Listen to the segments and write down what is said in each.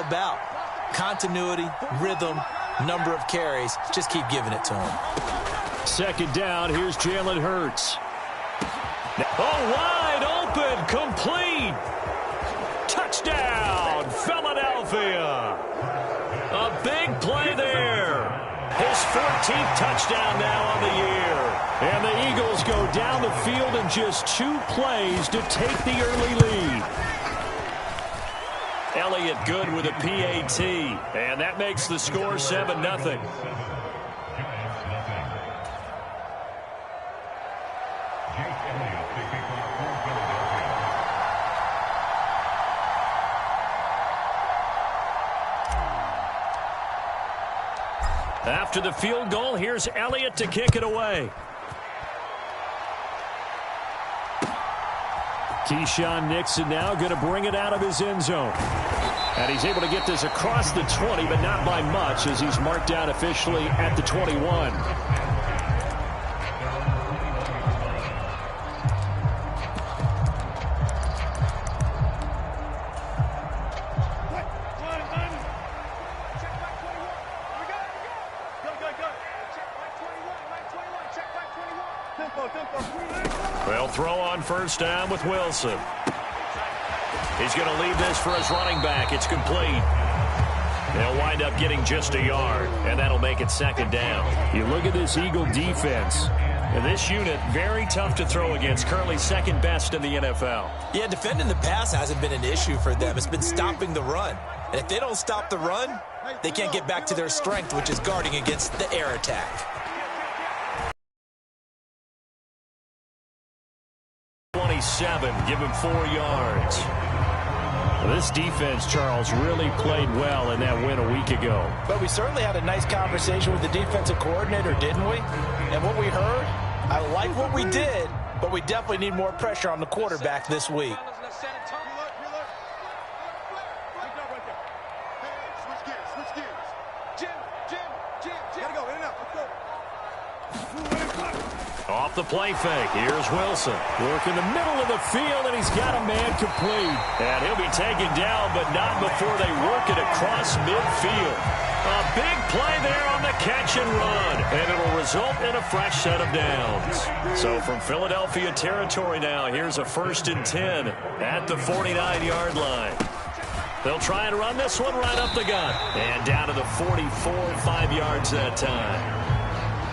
about. Continuity, rhythm, number of carries. Just keep giving it to him. Second down, here's Jalen Hurts. Oh, wide open, complete. Touchdown, Philadelphia. A big play there. His 14th touchdown now on the year. And the Eagles go down the field in just 2 plays to take the early lead. Elliott good with a PAT, and that makes the score 7-0. After the field goal, here's Elliott to kick it away. Keyshawn Nixon now going to bring it out of his end zone. And he's able to get this across the 20, but not by much, as he's marked down officially at the 21. They'll throw on first down with Wilson. He's going to leave this for his running back. It's complete. They'll wind up getting just a yard, and that'll make it second down. You look at this Eagle defense. And this unit, very tough to throw against, currently second best in the NFL. Yeah, defending the pass hasn't been an issue for them. It's been stopping the run. And if they don't stop the run, they can't get back to their strength, which is guarding against the air attack. 27, give him 4 yards. Well, this defense, Charles, really played well in that win a week ago. But we certainly had a nice conversation with the defensive coordinator, didn't we? And what we heard, I like what we did, but we definitely need more pressure on the quarterback this week. Off the play fake, here's Wilson. Work in the middle of the field, and he's got a man complete. And he'll be taken down, but not before they work it across midfield. A big play there on the catch and run, and it'll result in a fresh set of downs. So from Philadelphia territory now, here's a 1st and 10 at the 49-yard line. They'll try and run this one right up the gut. And down to the 44, 5 yards that time.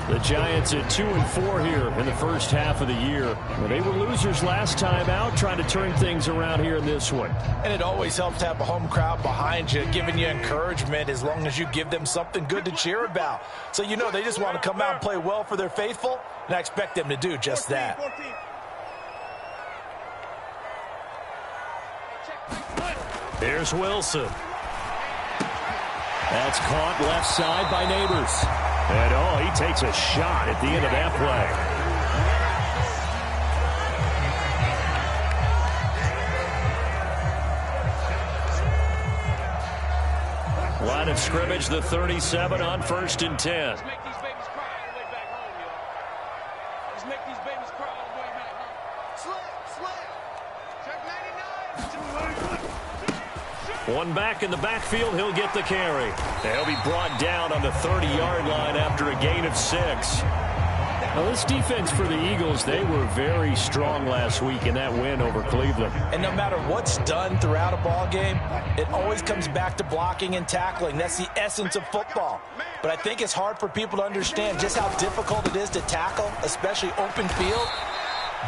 The Giants at 2-4 here in the first half of the year. Well, they were losers last time out, trying to turn things around here in this one. And it always helps to have a home crowd behind you, giving you encouragement as long as you give them something good to cheer about. So you know they just want to come out and play well for their faithful, and I expect them to do just that. Here's Wilson. That's caught left side by Neighbors. And, oh, he takes a shot at the end of that play. Line of scrimmage, the 37 on 1st and 10. Let's make these babies cry on the way back home, yo. Let's make these babies cry on the way back home. Check 99. One back in the backfield, he'll get the carry. He'll be brought down on the 30-yard line after a gain of 6. Now, this defense for the Eagles, they were very strong last week in that win over Cleveland. And no matter what's done throughout a ball game, it always comes back to blocking and tackling. That's the essence of football. But I think it's hard for people to understand just how difficult it is to tackle, especially open field.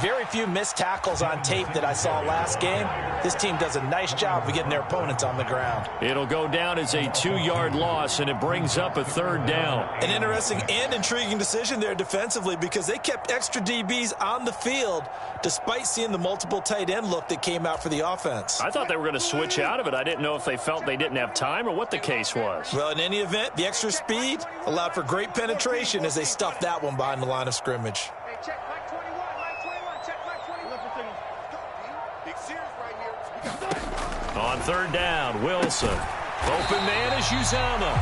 Very few missed tackles on tape that I saw last game. This team does a nice job of getting their opponents on the ground. It'll go down as a 2-yard loss, and it brings up a 3rd down. An interesting and intriguing decision there defensively, because they kept extra DBs on the field despite seeing the multiple tight end look that came out for the offense. I thought they were going to switch out of it. I didn't know if they felt they didn't have time or what the case was. Well, in any event, the extra speed allowed for great penetration as they stuffed that one behind the line of scrimmage. On 3rd down, Wilson. Open man is Uzama.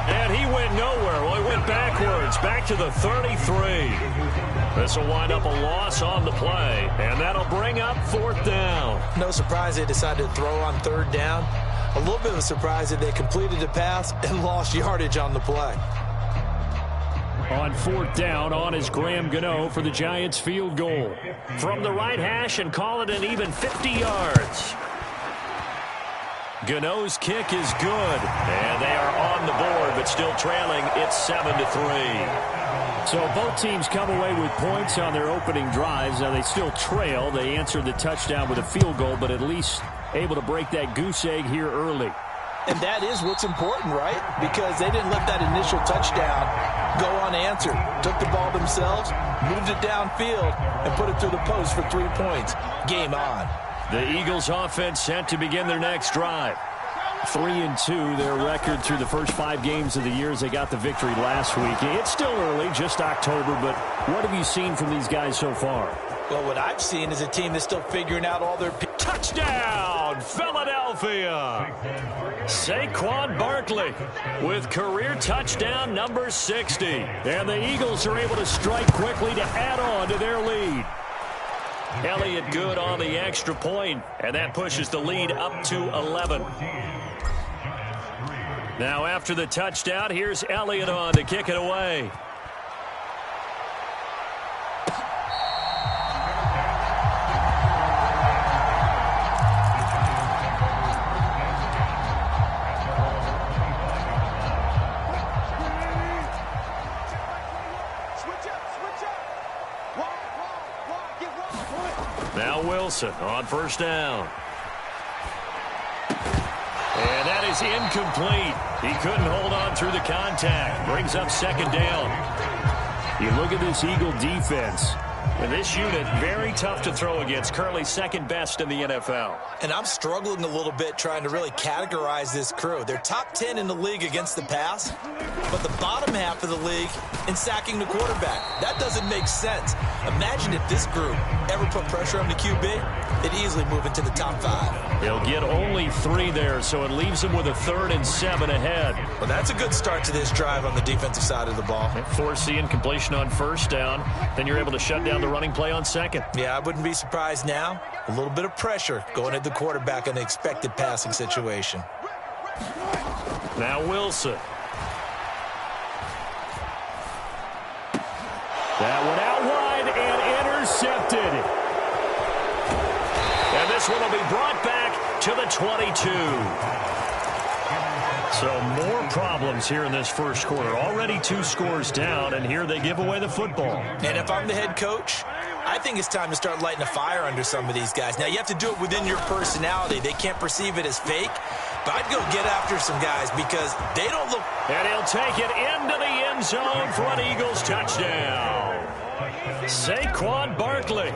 And he went nowhere. Well, he went backwards, back to the 33. This will wind up a loss on the play, and that'll bring up 4th down. No surprise they decided to throw on 3rd down. A little bit of a surprise that they completed the pass and lost yardage on the play. On fourth down, on is Graham Gano for the Giants field goal. From the right hash and call it an even 50 yards. Gano's kick is good. And they are on the board, but still trailing. It's 7-3. So both teams come away with points on their opening drives. Now they still trail. They answered the touchdown with a field goal, but at least able to break that goose egg here early. And that is what's important, right? Because they didn't let that initial touchdown go unanswered. Took the ball themselves, moved it downfield, and put it through the post for 3 points. Game on. The Eagles offense set to begin their next drive. 3-2, their record through the first 5 games of the year as they got the victory last week. It's still early, just October, but what have you seen from these guys so far? Well, what I've seen is a team that's still figuring out all their... Touchdown, Philadelphia! Saquon Barkley with career touchdown number 60. And the Eagles are able to strike quickly to add on to their lead. Elliott good on the extra point, and that pushes the lead up to 11. Now after the touchdown, here's Elliott on to kick it away. Now Wilson on first down. And that is incomplete. He couldn't hold on through the contact. Brings up second down. You look at this Eagle defense. And this unit, very tough to throw against. Currently second best in the NFL. And I'm struggling a little bit trying to really categorize this crew. They're top 10 in the league against the pass, but the bottom half of the league in sacking the quarterback. That doesn't make sense. Imagine if this group ever put pressure on the QB, they'd easily move into the top 5. They'll get only 3 there, so it leaves them with a 3rd and 7 ahead. Well, that's a good start to this drive on the defensive side of the ball. Force the incompletion on first down. Then you're able to shut down the running play on second. Yeah, I wouldn't be surprised now. A little bit of pressure going at the quarterback in the expected passing situation. Now Wilson. That one out wide and intercepted. And this one will be brought back to the 22. So more problems here in this first quarter. Already 2 scores down, and here they give away the football. And if I'm the head coach, I think it's time to start lighting a fire under some of these guys. Now, you have to do it within your personality. They can't perceive it as fake, but I'd go get after some guys because they don't look... And he'll take it into the end zone for an Eagles touchdown. Saquon Barkley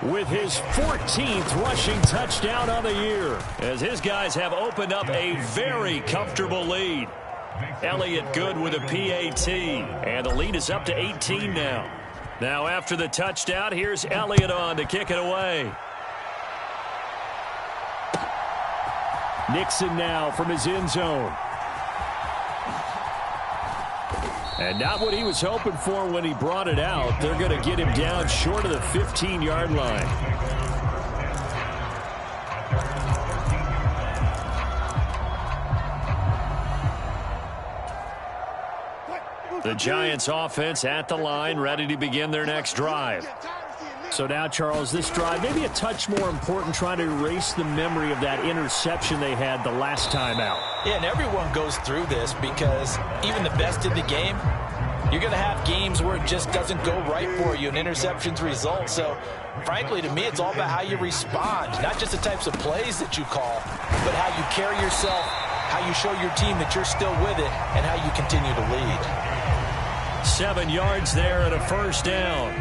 with his 14th rushing touchdown on the year, as his guys have opened up a very comfortable lead. Elliott good with a PAT, and the lead is up to 18 now. Now after the touchdown, here's Elliott on to kick it away. Nixon now from his end zone. And not what he was hoping for when he brought it out. They're going to get him down short of the 15-yard line. The Giants offense at the line, ready to begin their next drive. So now, Charles, this drive maybe a touch more important, trying to erase the memory of that interception they had the last time out. Yeah, and everyone goes through this because even the best in the game, you're going to have games where it just doesn't go right for you and interceptions result. So, frankly, to me, it's all about how you respond, not just the types of plays that you call, but how you carry yourself, how you show your team that you're still with it, and how you continue to lead. 7 yards there and a first down.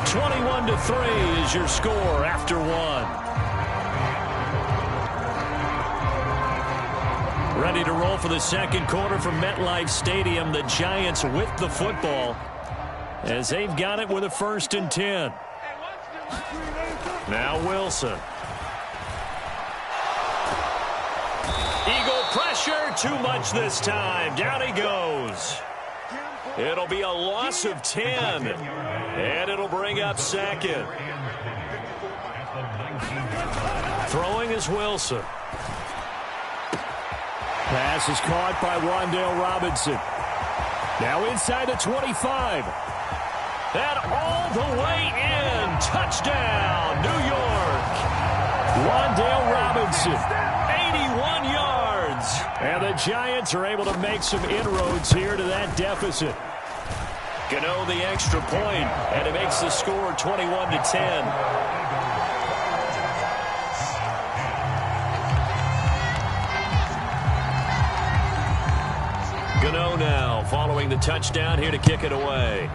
21-3 is your score after 1. Ready to roll for the second quarter from MetLife Stadium. The Giants with the football as they've got it with a 1st and 10. Now Wilson. Eagle pressure, too much this time. Down he goes. It'll be a loss of 10, and it'll bring up second. Throwing Here's Wilson. Pass is caught by Wan'Dale Robinson. Now inside the 25. And all the way in. Touchdown, New York. Wan'Dale Robinson, 81 yards. And the Giants are able to make some inroads here to that deficit. Gano the extra point, and it makes the score 21-10. Gano now following the touchdown here to kick it away.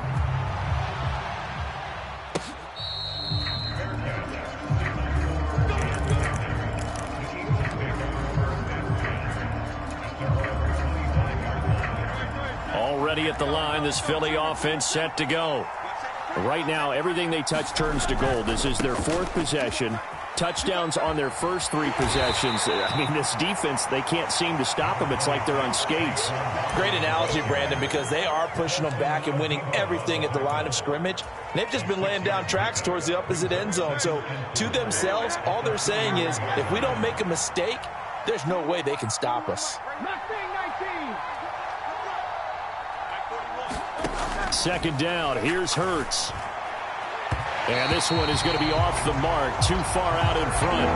Already at the line, this Philly offense set to go. Right now, everything they touch turns to gold. This is their fourth possession. Touchdowns on their first three possessions. I mean, this defense, they can't seem to stop them. It's like they're on skates. Great analogy, Brandon, because they are pushing them back and winning everything at the line of scrimmage. They've just been laying down tracks towards the opposite end zone. So to themselves, all they're saying is, if we don't make a mistake, there's no way they can stop us. Second down, here's Hurts. And this one is going to be off the mark, too far out in front.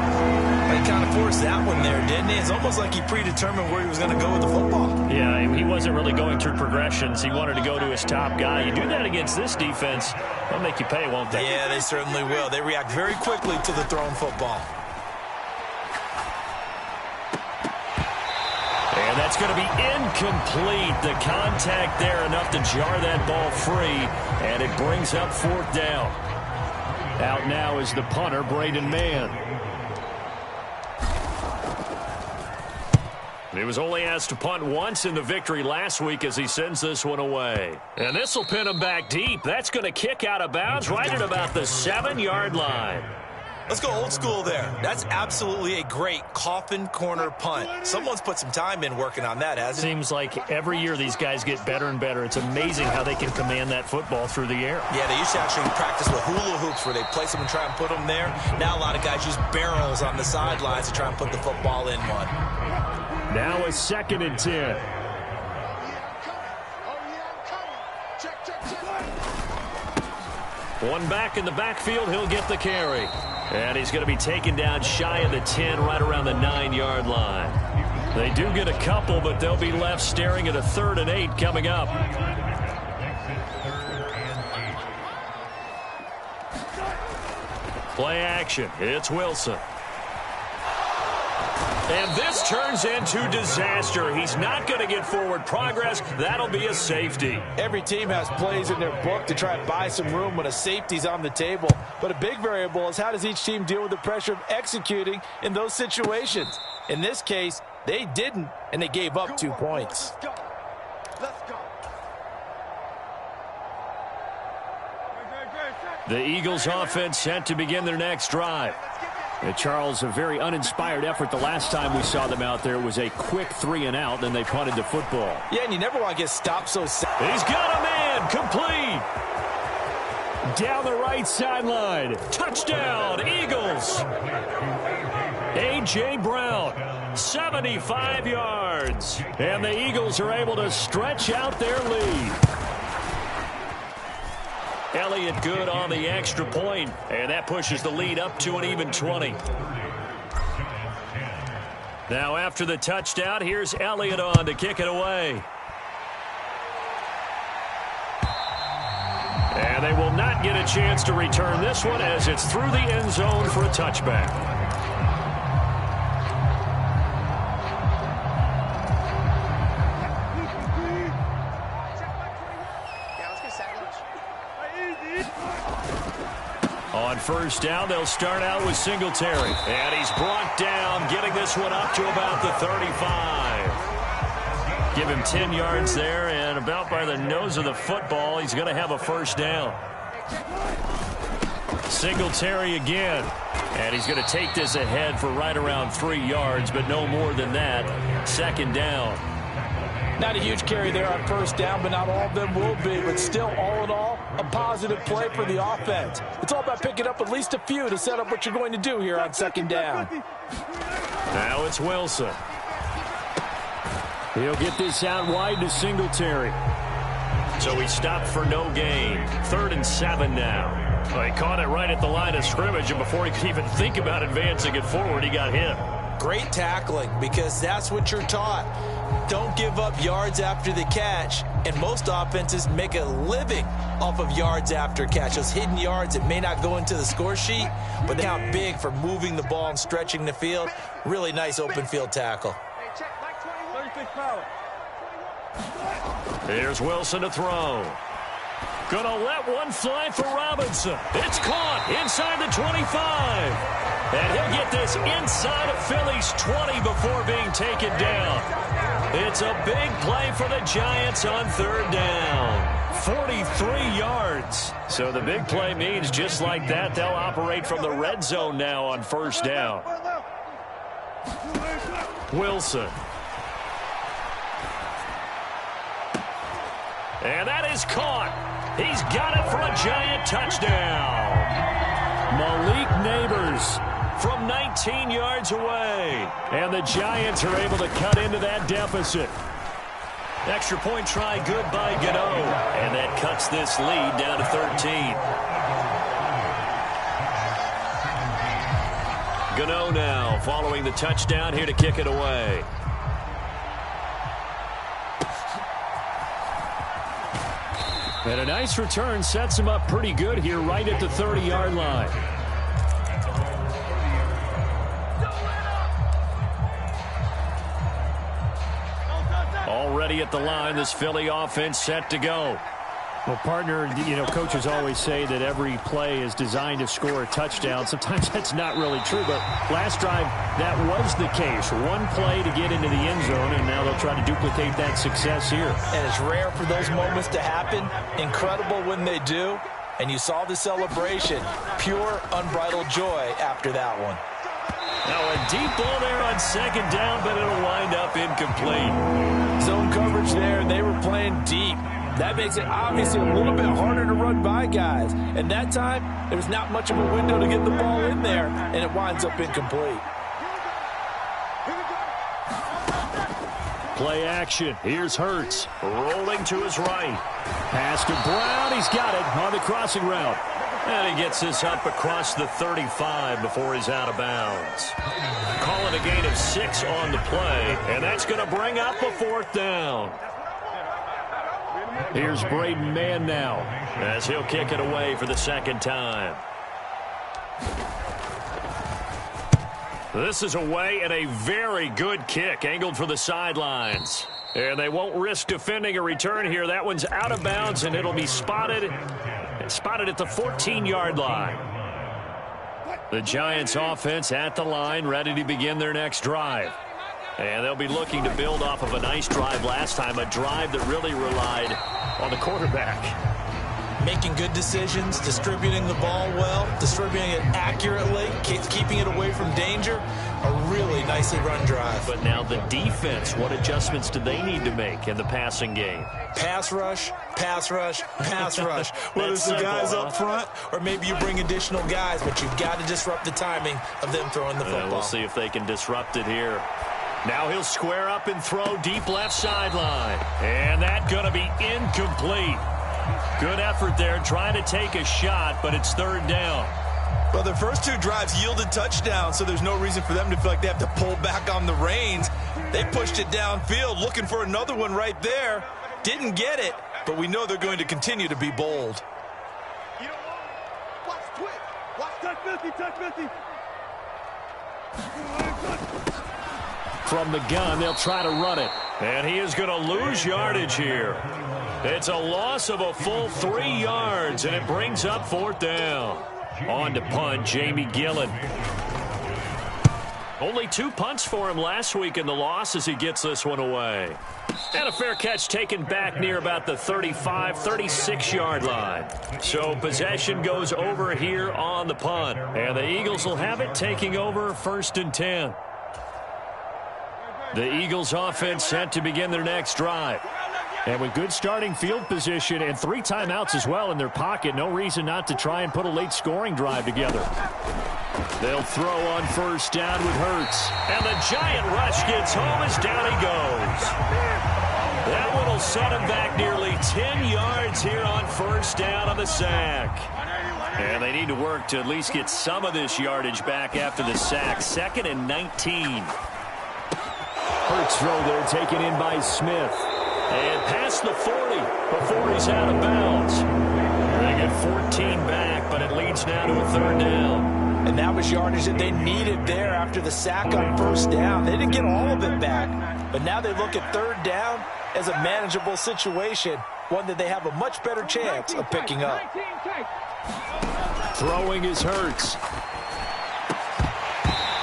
He kind of forced that one there, didn't he? It's almost like he predetermined where he was going to go with the football. Yeah, he wasn't really going through progressions. He wanted to go to his top guy. You do that against this defense, they'll make you pay, won't they? Yeah, they certainly will. They react very quickly to the thrown football. And that's going to be incomplete. The contact there enough to jar that ball free, and it brings up fourth down. Out now is the punter, Braden Mann. He was only asked to punt once in the victory last week as he sends this one away. And this will pin him back deep. That's going to kick out of bounds right at about the 7-yard line. Let's go old school there. That's absolutely a great coffin corner punt. Someone's put some time in working on that, hasn't it? Seems like every year these guys get better and better. It's amazing how they can command that football through the air. Yeah, they used to actually practice with hula hoops where they place them and try and put them there. Now a lot of guys use barrels on the sidelines to try and put the football in one. Now a 2nd and 10. One back in the backfield, he'll get the carry. And he's going to be taken down shy of the 10, right around the 9-yard line. They do get a couple, but they'll be left staring at a 3rd and 8 coming up. Play action. It's Wilson. And this turns into disaster. He's not going to get forward progress. That'll be a safety. Every team has plays in their book to try and buy some room when a safety's on the table. But a big variable is how does each team deal with the pressure of executing in those situations. In this case, they didn't, and they gave up 2 points. The Eagles offense set to begin their next drive. Charles, a very uninspired effort the last time we saw them out there. It was a quick 3-and-out, then they punted the football. Yeah, and you never want to get stopped so sad. He's got a man, complete. Down the right sideline. Touchdown, Eagles. A.J. Brown, 75 yards. And the Eagles are able to stretch out their lead. Elliott good on the extra point, and that pushes the lead up to an even 20. Now after the touchdown, here's Elliott on to kick it away. And they will not get a chance to return this one as it's through the end zone for a touchback. On first down, they'll start out with Singletary. And he's brought down, getting this one up to about the 35. Give him 10 yards there, and about by the nose of the football, he's going to have a first down. Singletary again. And he's going to take this ahead for right around 3 yards, but no more than that. Second down. Not a huge carry there on first down, but not all of them will be. But still, all in all, a positive play for the offense. It's all about picking up at least a few to set up what you're going to do here on second down. Now it's Wilson. He'll get this out wide to Singletary. So he stopped for no gain. 3rd and 7 now. Well, he caught it right at the line of scrimmage, and before he could even think about advancing it forward, he got hit. Great tackling, because that's what you're taught. Don't give up yards after the catch, and most offenses make a living off of yards after catch. Those hidden yards that may not go into the score sheet, but they count big for moving the ball and stretching the field. Really nice open field tackle. Here's Wilson to throw. Gonna let one fly for Robinson. It's caught inside the 25. And he'll get this inside of Philly's 20 before being taken down. It's a big play for the Giants on 3rd down. 43 yards. So the big play means just like that, they'll operate from the red zone now on 1st down. Wilson. And that is caught. He's got it for a Giant touchdown. Malik Neighbors from 19 yards away. And the Giants are able to cut into that deficit. Extra point try good by Gano. And that cuts this lead down to 13. Gano now following the touchdown here to kick it away. And a nice return sets him up pretty good here right at the 30-yard line. Already at the line, this Philly offense set to go. Well, partner, you know, coaches always say that every play is designed to score a touchdown. Sometimes that's not really true, but last drive, that was the case. One play to get into the end zone, and now they'll try to duplicate that success here. And it's rare for those moments to happen. Incredible when they do. And you saw the celebration. Pure, unbridled joy after that one. Now a deep ball there on 2nd down, but it'll wind up incomplete. Zone coverage there, and they were playing deep. That makes it obviously a little bit harder to run by guys. And that time, there was not much of a window to get the ball in there, and it winds up incomplete. Play action. Here's Hurts rolling to his right. Pass to Brown. He's got it on the crossing route. And he gets this up across the 35 before he's out of bounds. Calling a gain of 6 on the play, and that's going to bring up a 4th down. Here's Braden Mann now as he'll kick it away for the 2nd time. This is away and a very good kick angled for the sidelines. And they won't risk defending a return here. That one's out of bounds, and it'll be spotted at the 14-yard line. The Giants offense at the line, ready to begin their next drive. And they'll be looking to build off of a nice drive last time, a drive that really relied on the quarterback. Making good decisions, distributing the ball well, distributing it accurately, keeping it away from danger. A really nicely run drive. But now the defense, what adjustments do they need to make in the passing game? Pass rush, pass rush, pass rush. Whether it's the guys up front or maybe you bring additional guys, but you've got to disrupt the timing of them throwing the football. We'll see if they can disrupt it here. Now he'll square up and throw deep left sideline. And that's going to be incomplete. Good effort there trying to take a shot, but it's 3rd down. Well, their first 2 drives yielded touchdowns, so there's no reason for them to feel like they have to pull back on the reins. They pushed it downfield, looking for another one right there. Didn't get it, but we know they're going to continue to be bold. Watch quick. Watch touch 50, touch 50. From the gun, they'll try to run it. And he is going to lose yardage here. It's a loss of a full 3 yards, and it brings up 4th down. On to punt, Jamie Gillen. Only 2 punts for him last week in the loss as he gets this one away. And a fair catch taken back near about the 35, 36-yard line. So possession goes over here on the punt. And the Eagles will have it taking over 1st and 10. The Eagles offense set to begin their next drive. And with good starting field position and 3 timeouts as well in their pocket, no reason not to try and put a late scoring drive together. They'll throw on first down with Hurts. And the giant rush gets home as down he goes. That one will set him back nearly 10 yards here on first down on the sack. And they need to work to at least get some of this yardage back after the sack. 2nd and 19. Hurts throw there taken in by Smith. And past the 40 before he's out of bounds. They get 14 back, but it leads now to a 3rd down. And that was yardage that they needed there after the sack on first down. They didn't get all of it back, but now they look at 3rd down as a manageable situation, one that they have a much better chance of picking up. Throwing is Hurts.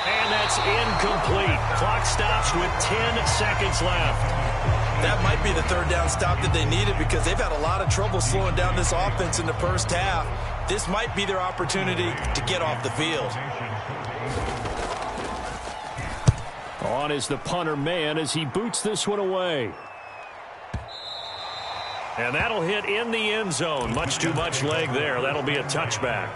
And that's incomplete. Clock stops with 10 seconds left. That might be the 3rd down stop that they needed because they've had a lot of trouble slowing down this offense in the first half. This might be their opportunity to get off the field. On is the punter man as he boots this one away. And that'll hit in the end zone. Much too much leg there. That'll be a touchback.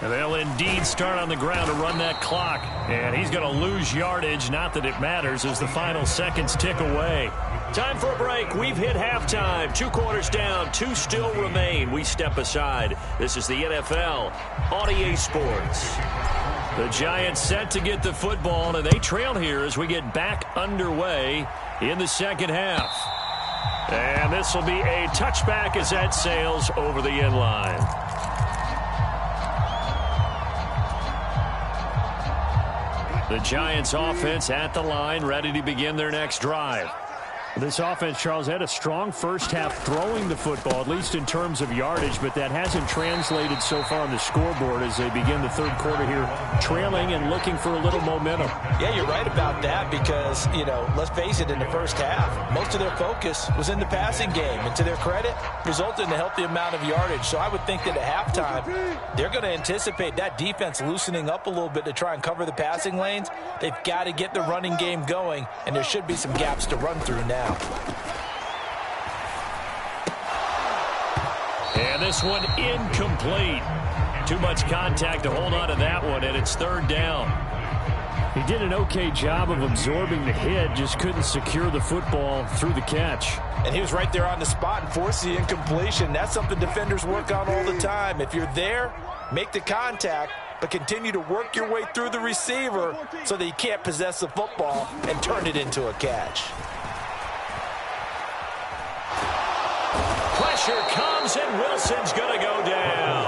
And they'll indeed start on the ground to run that clock. And he's going to lose yardage. Not that it matters as the final seconds tick away. Time for a break. We've hit halftime. 2 quarters down. 2 still remain. We step aside. This is the NFL on EA Sports. The Giants set to get the football, and they trail here as we get back underway in the second half. And this will be a touchback as that sails over the end line. The Giants offense at the line, ready to begin their next drive. This offense, Charles, had a strong first half throwing the football, at least in terms of yardage, but that hasn't translated so far on the scoreboard as they begin the 3rd quarter here, trailing and looking for a little momentum. Yeah, you're right about that because, you know, let's face it, in the first half, most of their focus was in the passing game. And to their credit, resulted in a healthy amount of yardage. So I would think that at halftime, they're going to anticipate that defense loosening up a little bit to try and cover the passing lanes. They've got to get the running game going, and there should be some gaps to run through now. And this one incomplete. Too much contact to hold on to that one, and it's 3rd down. He did an okay job of absorbing the hit, just couldn't secure the football through the catch. And he was right there on the spot and forced the incompletion. That's something defenders work on all the time. If you're there, make the contact, but continue to work your way through the receiver so that he can't possess the football and turn it into a catch. Pressure comes, and Wilson's going to go down.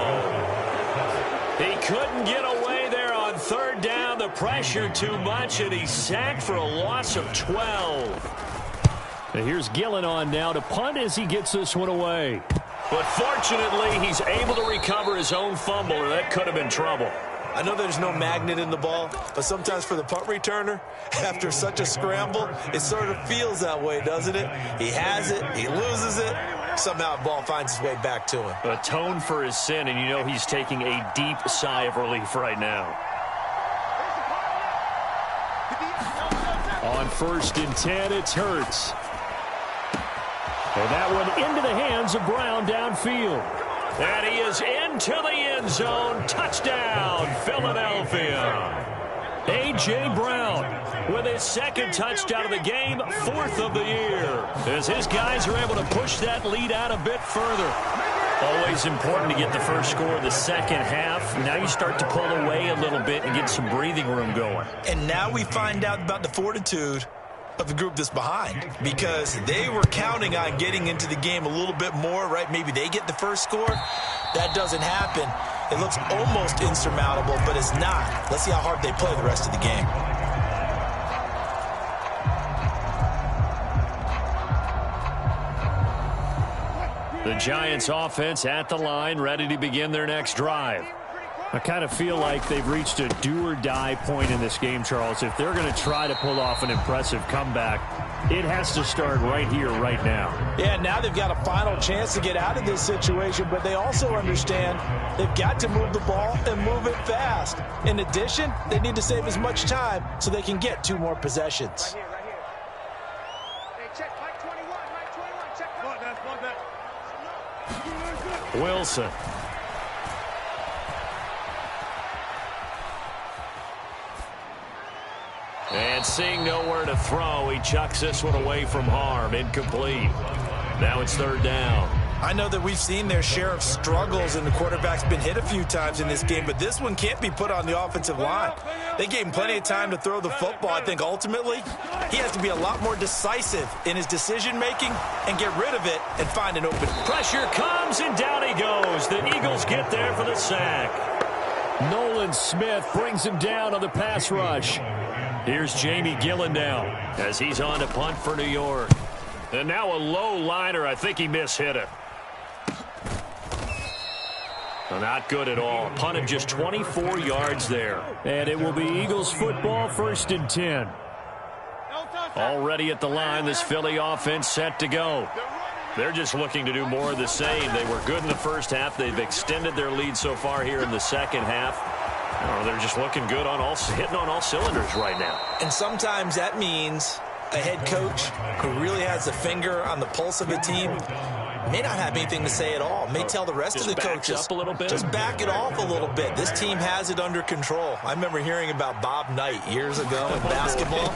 He couldn't get away there on 3rd down. The pressure too much, and he's sacked for a loss of 12. And here's Gillen on now to punt as he gets this one away. But fortunately, he's able to recover his own fumble, or that could have been trouble. I know there's no magnet in the ball, but sometimes for the punt returner, after such a scramble, it sort of feels that way, doesn't it? He has it, he loses it, somehow the ball finds its way back to him. Atone for his sin, and you know he's taking a deep sigh of relief right now. On 1st and 10, it's Hurts. And that one into the hands of Brown downfield. And he is into the end zone. Touchdown, Philadelphia. A.J. Brown with his 2nd touchdown of the game, 4th of the year, as his guys are able to push that lead out a bit further. Always important to get the first score of the second half. Now you start to pull away a little bit and get some breathing room going. And now we find out about the fortitude of the group that's behind, because they were counting on getting into the game a little bit more, right? Maybe they get the first score. That doesn't happen. It looks almost insurmountable, but it's not. Let's see how hard they play the rest of the game. The Giants offense at the line, ready to begin their next drive. I kind of feel like they've reached a do-or-die point in this game, Charles. If they're going to try to pull off an impressive comeback, it has to start right here, right now. Yeah, now they've got a final chance to get out of this situation, but they also understand they've got to move the ball and move it fast. In addition, they need to save as much time so they can get 2 more possessions. Right here. Hey, check Mike 21, check. Block that. Wilson. And seeing nowhere to throw, he chucks this one away from harm. Incomplete. Now it's 3rd down. I know that we've seen their share of struggles, and the quarterback's been hit a few times in this game, but this one can't be put on the offensive line. They gave him plenty of time to throw the football. I think ultimately he has to be a lot more decisive in his decision-making and get rid of it and find an open. Pressure comes, and down he goes. The Eagles get there for the sack. Nolan Smith brings him down on the pass rush. Here's Jamie Gillen now as he's on to punt for New York. And now a low liner. I think he mishit it. Not good at all. Punted just 24 yards there. And it will be Eagles football, 1st and 10. Already at the line, this Philly offense set to go. They're just looking to do more of the same. They were good in the first half. They've extended their lead so far here in the second half. They're just looking good hitting on all cylinders right now. And sometimes that means a head coach who really has a finger on the pulse of a team may not have anything to say at all. May tell the rest of the coaches, up a little bit. Just back it off a little bit. This team has it under control. I remember hearing about Bob Knight years ago in basketball,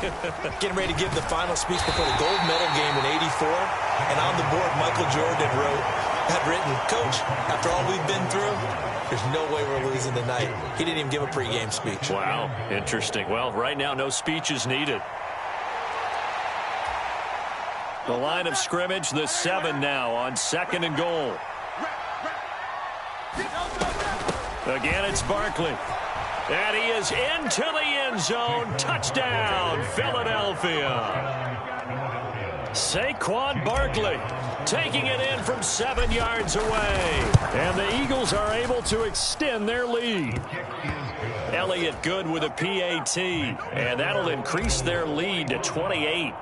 getting ready to give the final speech before the gold medal game in '84. And on the board, Michael Jordan had written, "Coach, after all we've been through, there's no way we're losing tonight." He didn't even give a pregame speech. Wow, interesting. Well, right now, no speech is needed. The line of scrimmage, the 7 now on 2nd and goal. Again, it's Barkley. And he is into the end zone. Touchdown, Philadelphia. Saquon Barkley taking it in from 7 yards away. And the Eagles are able to extend their lead. Elliott good with a PAT. And that'll increase their lead to 28.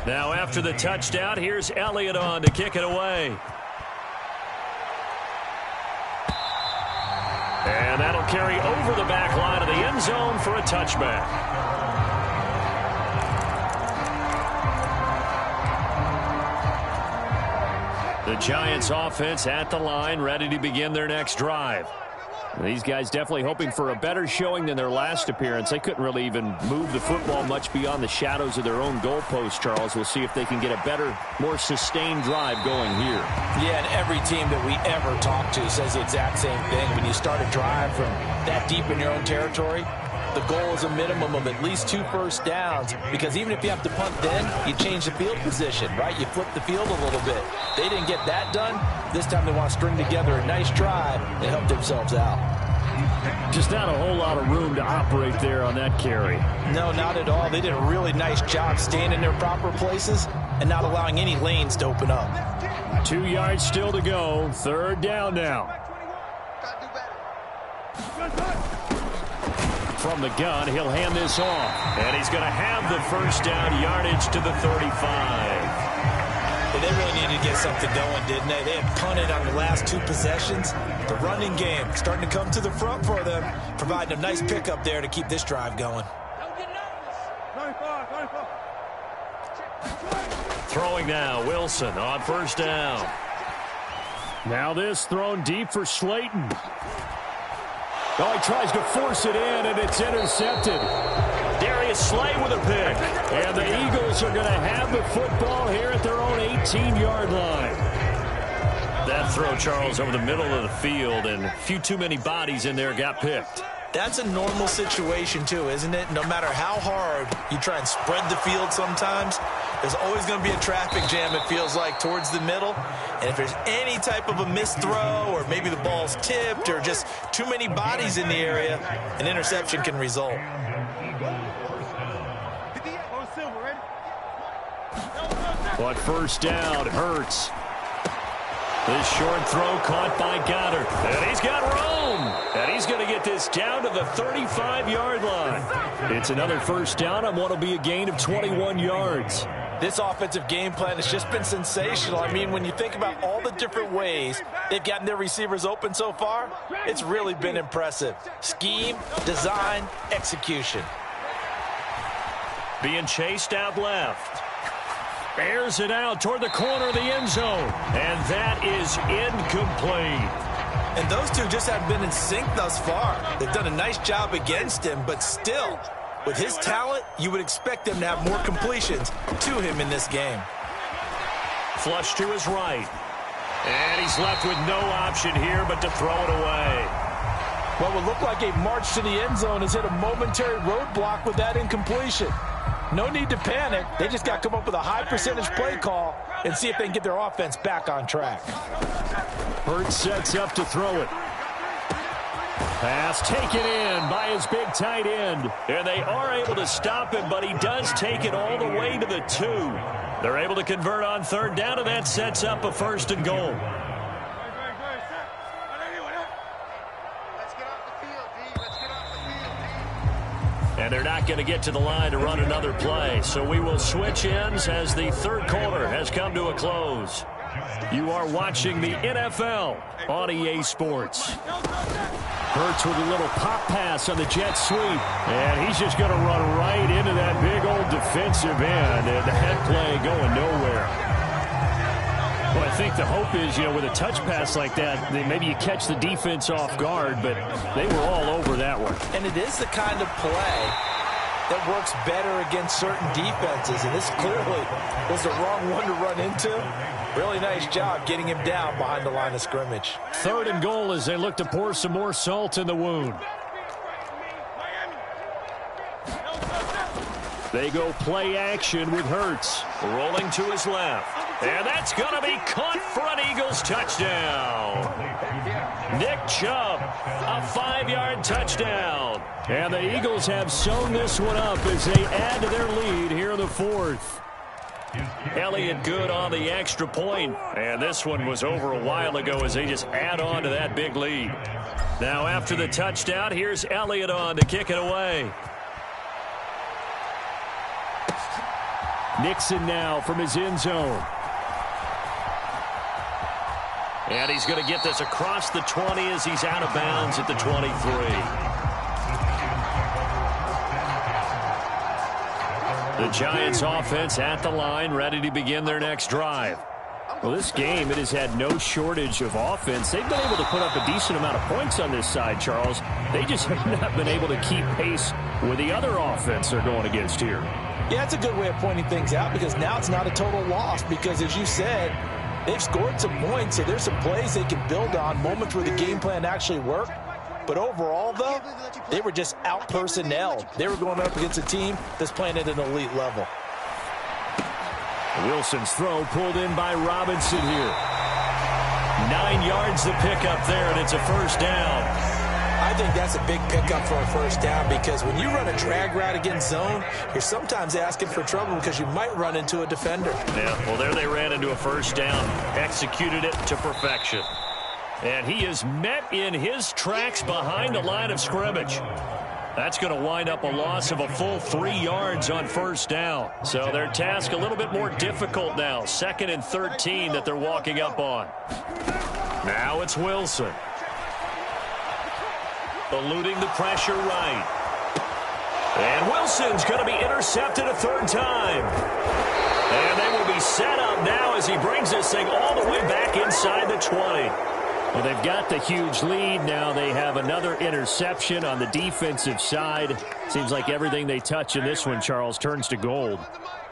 Now after the touchdown, here's Elliott on to kick it away. And that'll carry over the back line of the end zone for a touchback. The Giants offense at the line, ready to begin their next drive. These guys definitely hoping for a better showing than their last appearance. They couldn't really even move the football much beyond the shadows of their own goalpost, Charles. We'll see if they can get a better, more sustained drive going here. Yeah, and every team that we ever talk to says the exact same thing. When you start a drive from that deep in your own territory, the goal is a minimum of at least 2 first downs, because even if you have to punt then, you change the field position, right? You flip the field a little bit. They didn't get that done. This time they want to string together a nice drive and help themselves out. Just not a whole lot of room to operate there on that carry. No, not at all. They did a really nice job staying in their proper places and not allowing any lanes to open up. 2 yards still to go. 3rd down now. From the gun, he'll hand this off. And he's going to have the first down, yardage to the 35. They really needed to get something going, didn't they? They had punted on the last 2 possessions. The running game starting to come to the front for them, providing a nice pickup there to keep this drive going. Throwing now, Wilson on 1st down. Now this thrown deep for Slayton. Oh, he tries to force it in, and it's intercepted. Darius Slay with a pick. And the Eagles are going to have the football here at their own 18-yard line. That throw, Charles, over the middle of the field, and a few too many bodies in there got picked. That's a normal situation, too, isn't it? No matter how hard you try and spread the field sometimes, there's always going to be a traffic jam, it feels like, towards the middle. And if there's any type of a missed throw, or maybe the ball's tipped, or just too many bodies in the area, an interception can result. But 1st down hurts. This short throw caught by Goddard. And he's got room. And he's going to get this down to the 35-yard line. It's another first down on what will be a gain of 21 yards. This offensive game plan has just been sensational. I mean, when you think about all the different ways they've gotten their receivers open so far, it's really been impressive. Scheme, design, execution. Being chased out left. Airs it out toward the corner of the end zone. And that is incomplete. And those two just haven't been in sync thus far. They've done a nice job against him, but still, with his talent, you would expect them to have more completions to him in this game. Flush to his right. And he's left with no option here but to throw it away. What would look like a march to the end zone has hit a momentary roadblock with that incompletion. No need to panic. They just got to come up with a high percentage play call and see if they can get their offense back on track. Hurts sets up to throw it. Pass taken in by his big tight end. And they are able to stop him, but he does take it all the way to the 2. They're able to convert on third down, and that sets up a 1st and goal. And they're not going to get to the line to run another play. So we will switch ends as the third quarter has come to a close. You are watching the NFL on EA Sports. Hurts with a little pop pass on the jet sweep. And he's just going to run right into that big old defensive end. And that play going nowhere. Well, I think the hope is, with a touch pass like that, maybe you catch the defense off guard, but they were all over that one. And it is the kind of play that works better against certain defenses, and this clearly was the wrong one to run into. Really nice job getting him down behind the line of scrimmage. 3rd and goal as they look to pour some more salt in the wound. They go play action with Hurts. Rolling to his left. And that's going to be caught for an Eagles touchdown. Nick Chubb, a 5-yard touchdown. And the Eagles have sewn this one up as they add to their lead here in the 4th. Elliott good on the extra point. And this one was over a while ago as they just add on to that big lead. Now after the touchdown, here's Elliott on to kick it away. Nixon now from his end zone. And he's going to get this across the 20 as he's out of bounds at the 23. The Giants offense at the line, ready to begin their next drive. Well, this game, it has had no shortage of offense. They've been able to put up a decent amount of points on this side, Charles. They just have not been able to keep pace with the other offense they're going against here. Yeah, that's a good way of pointing things out because now it's not a total loss because, as you said, they've scored some points, so there's some plays they can build on, moments where the game plan actually worked. But overall, though, they were just out-personnelled. They were going up against a team that's playing at an elite level. Wilson's throw pulled in by Robinson here. 9 yards to pick up there, and it's a first down. I think that's a big pickup for a first down because when you run a drag route against zone, you're sometimes asking for trouble because you might run into a defender. Yeah, well, there they ran into a first down, executed it to perfection. And he is met in his tracks behind the line of scrimmage. That's going to wind up a loss of a full 3 yards on first down. So their task a little bit more difficult now. 2nd and 13 that they're walking up on. Now it's Wilson. Eluding the pressure right. And Wilson's going to be intercepted a 3rd time. And they will be set up now as he brings this thing all the way back inside the 20. Well, they've got the huge lead. Now they have another interception on the defensive side. Seems like everything they touch in this one, Charles, turns to gold.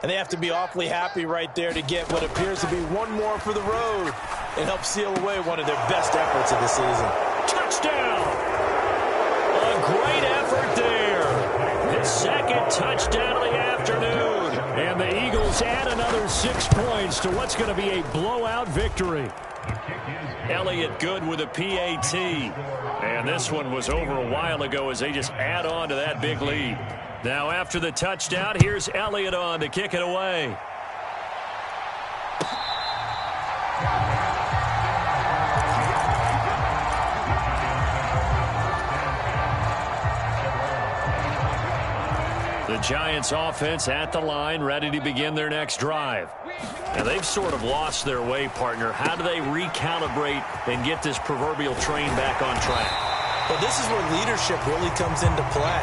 And they have to be awfully happy right there to get what appears to be one more for the road and help seal away one of their best efforts of the season. Touchdown! A great effort there. His 2nd touchdown of the afternoon. And the Eagles add another 6 points to what's going to be a blowout victory. Elliott good with a PAT. And this one was over a while ago as they just add on to that big lead. Now after the touchdown, here's Elliott on to kick it away. Giants offense at the line, ready to begin their next drive. Now, they've sort of lost their way, partner. How do they recalibrate and get this proverbial train back on track? Well, this is where leadership really comes into play.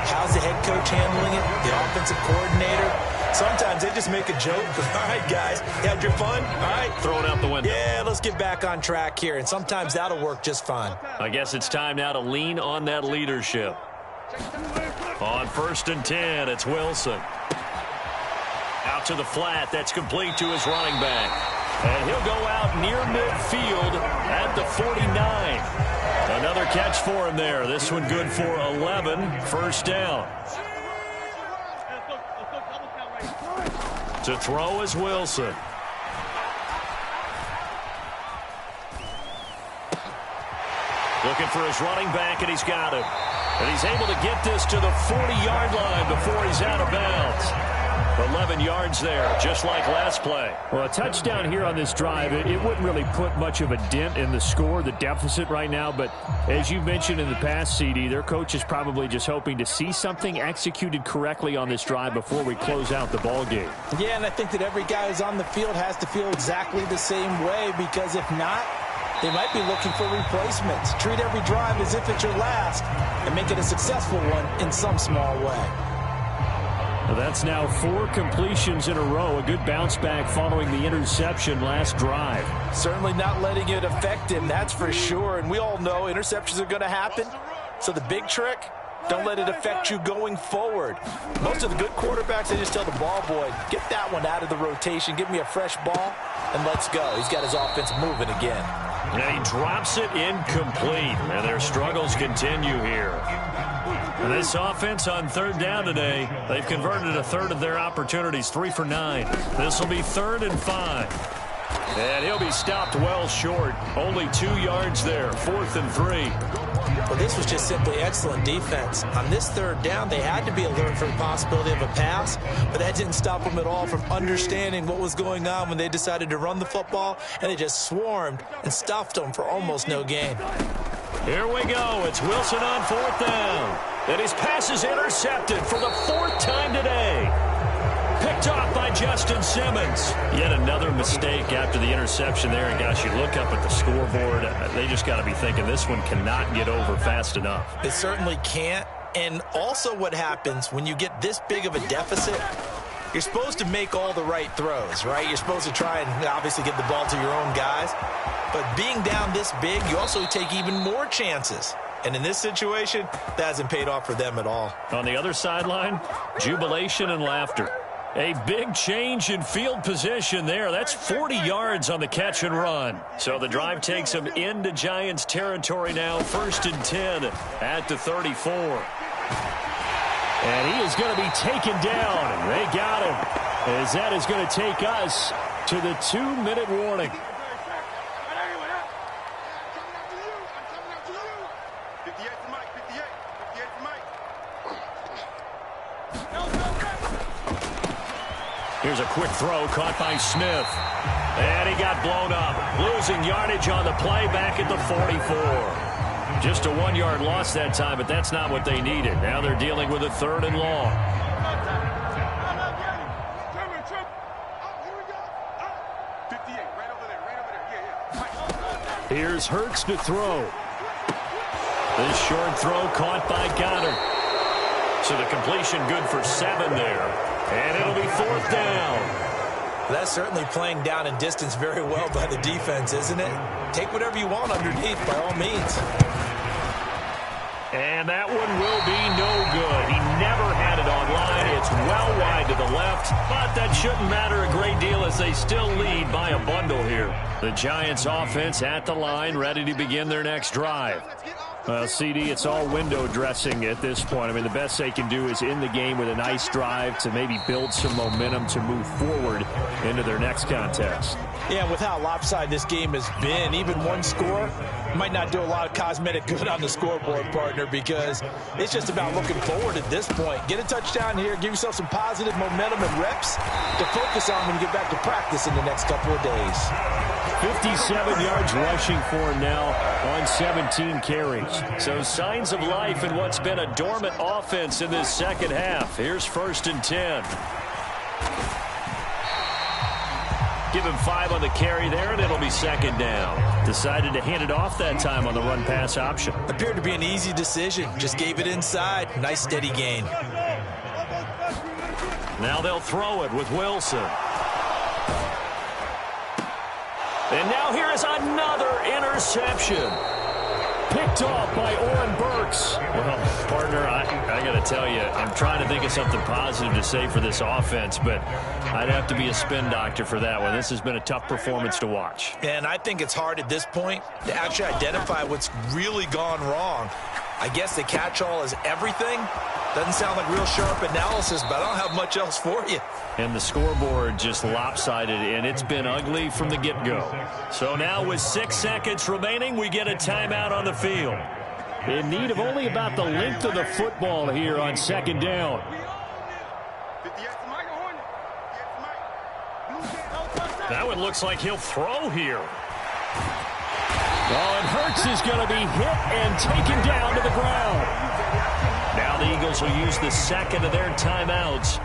How's the head coach handling it? The offensive coordinator? Sometimes they just make a joke. All right, guys, you had your fun? All right. Throw it out the window. Yeah, let's get back on track here. And sometimes that'll work just fine. I guess it's time now to lean on that leadership. On 1st and 10, it's Wilson. Out to the flat. That's complete to his running back. And he'll go out near midfield at the 49. Another catch for him there. This one good for 11. First down. To throw is Wilson. Looking for his running back, and he's got him. And he's able to get this to the 40-yard line before he's out of bounds. 11 yards there, just like last play. Well, a touchdown here on this drive, it wouldn't really put much of a dent in the score, the deficit right now. But as you mentioned in the past, CD, their coach is probably just hoping to see something executed correctly on this drive before we close out the ball game. Yeah, and I think that every guy who's on the field has to feel exactly the same way, because if not, they might be looking for replacements. Treat every drive as if it's your last and make it a successful one in some small way. Well, that's now 4 completions in a row. A good bounce back following the interception last drive. Certainly not letting it affect him, that's for sure. And we all know interceptions are going to happen. So the big trick, don't let it affect you going forward. Most of the good quarterbacks, they just tell the ball boy, get that one out of the rotation, give me a fresh ball, and let's go. He's got his offense moving again. And he drops it incomplete. And their struggles continue here. And this offense on 3rd down today, they've converted a third of their opportunities, 3 for 9. This will be 3rd and 5. And he'll be stopped well short. Only 2 yards there, 4th and 3. Well, this was just simply excellent defense. On this 3rd down, they had to be alert for the possibility of a pass, but that didn't stop them at all from understanding what was going on when they decided to run the football, and they just swarmed and stuffed them for almost no gain. Here we go. It's Wilson on 4th down. And his pass is intercepted for the 4th time today. Picked off by Justin Simmons. Yet another mistake after the interception there. And, gosh, you look up at the scoreboard. They just got to be thinking this one cannot get over fast enough. It certainly can't. And also what happens when you get this big of a deficit, you're supposed to make all the right throws, right? You're supposed to try and obviously get the ball to your own guys. But being down this big, you also take even more chances. And in this situation, that hasn't paid off for them at all. On the other sideline, jubilation and laughter. A big change in field position there. That's 40 yards on the catch and run. So the drive takes them into Giants territory now. 1st and 10 at the 34. And he is going to be taken down. They got him. As that is going to take us to the 2-minute warning. Here's a quick throw caught by Smith. And he got blown up. Losing yardage on the play back at the 44. Just a 1-yard loss that time, but that's not what they needed. Now they're dealing with a 3rd and long. Here's Hurts to throw. This short throw caught by Goddard. So the completion good for 7 there. And it'll be 4th down. That's certainly playing down in distance very well by the defense, isn't it? Take whatever you want underneath, by all means. And that one will be no good. He never had it on line. It's well wide to the left, but that shouldn't matter a great deal as they still lead by a bundle here. The Giants offense at the line, ready to begin their next drive. Well, CD, it's all window dressing at this point. I mean, the best they can do is end the game with a nice drive to maybe build some momentum to move forward into their next contest. Yeah, with how lopsided this game has been, even one score might not do a lot of cosmetic good on the scoreboard, partner, because it's just about looking forward at this point. Get a touchdown here, give yourself some positive momentum and reps to focus on when you get back to practice in the next couple of days. 57 yards rushing for him now on 17 carries. So signs of life in what's been a dormant offense in this second half. Here's 1st and 10. Give him 5 on the carry there, and it'll be 2nd down. Decided to hand it off that time on the run-pass option. Appeared to be an easy decision. Just gave it inside. Nice steady gain. Now they'll throw it with Wilson. And now here is another interception. Picked off by Oren Burks. Well, partner, I got to tell you, I'm trying to think of something positive to say for this offense, but I'd have to be a spin doctor for that one. This has been a tough performance to watch. And I think it's hard at this point to actually identify what's really gone wrong. I guess the catch-all is everything. Doesn't sound like real sharp analysis, but I don't have much else for you. And the scoreboard just lopsided, and it's been ugly from the get-go. So now with 6 seconds remaining, we get a timeout on the field. In need of only about the length of the football here on 2nd down. That one looks like he'll throw here. Oh, and Hurts is going to be hit and taken down to the ground. Now the Eagles will use the 2nd of their timeouts.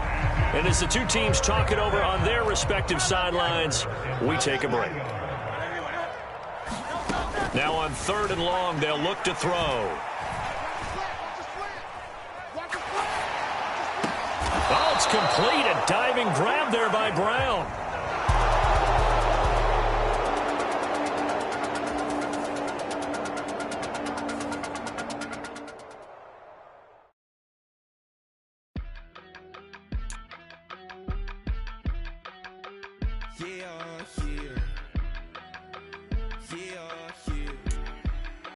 And as the 2 teams talk it over on their respective sidelines, we take a break. Now on 3rd and long, they'll look to throw. Oh, it's complete. A diving grab there by Brown. Yeah.